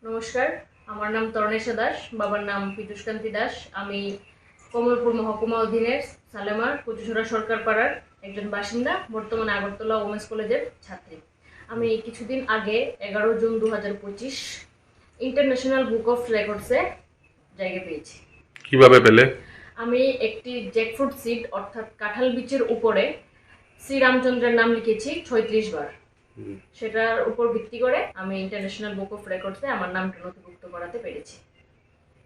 নমস্কার, আমার নাম তরণেশা দাস, বাবার নাম পীযূষকান্তি দাস। আমি কমলপুর মহকুমা অধীনের সালেমার কুচুছড়া সরকার পাড়ার একজন বাসিন্দা, বর্তমানে আগরতলা ওমেন্স কলেজের ছাত্রী। আমি কিছুদিন আগে 11 জুন 2025 ইন্টারন্যাশনাল বুক অফ রেকর্ডসে জায়গা পেয়েছি। কিভাবে পেলে? আমি একটি জ্যাকফ্রুট সিড অর্থাৎ কাঁঠাল বীজের উপরে শ্রীরামচন্দ্রের নাম লিখেছি 36 বার। সেটার উপর ভিত্তি করে আমি ইন্টারন্যাশনাল বুক অফ রেকর্ডসে আমার নামটা নথিভুক্ত করাতে পেরেছি।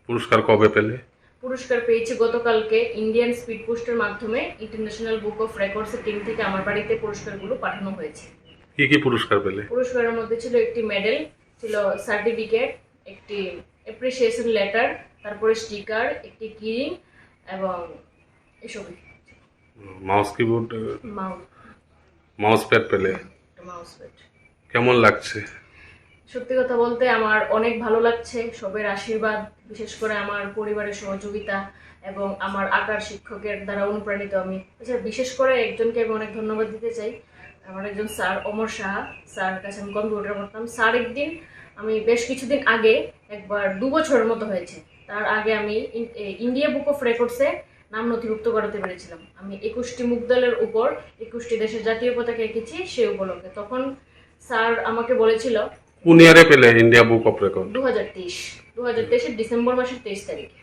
পুরস্কার কবে পেলে? পুরস্কার পেয়েছি গতকালকে ইন্ডিয়ান স্পিড পোস্টের মাধ্যমে। ইন্টারন্যাশনাল বুক অফ রেকর্ডসের টিম থেকে আমার বাড়িতে পুরস্কারগুলো পাঠানো হয়েছে। কি কি পুরস্কার পেলে? পুরস্কারের মধ্যে ছিল একটি মেডেল, ছিল সার্টিফিকেট, একটি অ্যাপ্রিসিয়েশন লেটার, তারপরে স্টিকার, একটি কিরিং এবং এসবই। মাউস কিবোর্ড, মাউস প্যাড পেলে? Mouse pad. কেমন লাগছে? সত্যি কথা বলতে আমার অনেক ভালো লাগছে। সবের আশীর্বাদ, বিশেষ করে আমার পরিবারের সহযোগিতা এবং আমার আঁকার শিক্ষকের দ্বারা অনুপ্রাণিত আমি। এছাড়া বিশেষ করে একজনকে আমি অনেক ধন্যবাদ দিতে চাই, আমার একজন স্যার অমর সাহা। স্যার কাছে আমি কম্পিউটার পড়তাম। স্যার একদিন, আমি বেশ কিছুদিন আগে একবার 2 বছরের মতো হয়েছে, তার আগে আমি ইন্ডিয়া বুক অফ রেকর্ডসে নাম নথিভুক্ত করাতে পেরেছিলাম। আমি 21টি মুগদলের উপর 21টি দেশের জাতীয় পতাকা এঁকেছি সেই উপলক্ষে। তখন স্যার আমাকে বলেছিল, কোন ইয়ারে পেলে India book of record? 2023 December মাসের 23 তারিখে।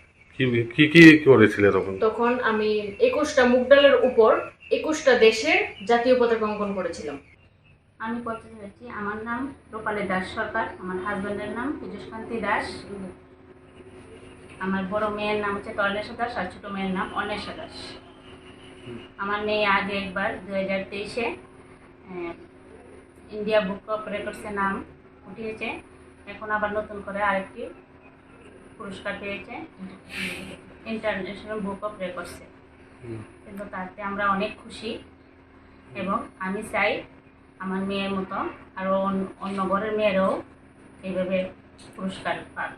কি কি করেছিলে তখন? তখন আমি 21টা মুগডালের উপর 21টা দেশের জাতীয় পতাকা অঙ্কন করেছিলাম। আমি পড়তে চাইছি, আমার নাম রূপালী দাস সরকার, আমার হাজব্যান্ডের নাম পীযূষকান্তি দাস, আমার বড় মেয়ের নাম হচ্ছে তরণেশা দাস আর ছোটো মেয়ের নাম অন্বেষা দাস। আমার মেয়ে আগে একবার 2023-এ ইন্ডিয়া বুক অফ রেকর্ডসে নাম উঠিয়েছে, এখন আবার নতুন করে আরেকটি পুরস্কার পেয়েছে ইন্টারন্যাশনাল বুক অফ রেকর্ডসে। কিন্তু তাতে আমরা অনেক খুশি এবং আমি চাই আমার মেয়ের মতো আরও অন্য ঘরের মেয়েরাও এইভাবে পুরস্কার পাক।